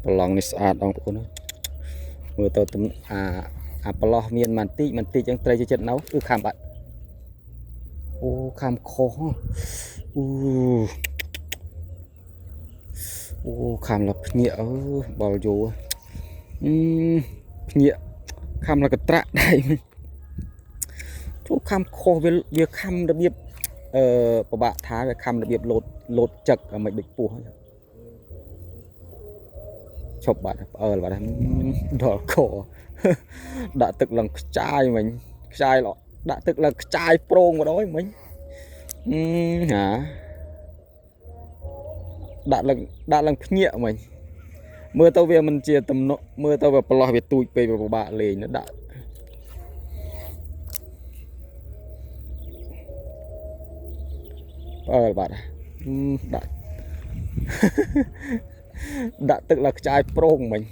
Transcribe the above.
ប្រឡងនេះស្អាតបងប្អូនមើលទៅប្រឡោះមានម៉ាន់តិចចឹងត្រីចិត្តនៅគឺខាំបាត់អូខាំខុសអូខាំលភ្ញាក់បលយោភ្ញាក់ខាំលកត្រាក់ដៃចូលខាំខុសវាខាំរបៀបប្របាក់ថាវាខាំរបៀបលោតចឹកមិនដូចពោះឈប់បាត់បាត់ដល់ខដាក់ទឹកឡើងខ្ចាយមិញខ្ចាយល្អដាក់ទឹកឡើងខ្ចាយប្រងមកដល់មិញហាដាក់ឡើងភ្ញាក់មិញមើលទៅវាមិនជាទំនក់មើលទៅវាប្រឡោះវាទូចពេកវាពិបាកលេងដាក់បាត់ដាក់ទឹកឡើងខ្ចាយប្រងមិញ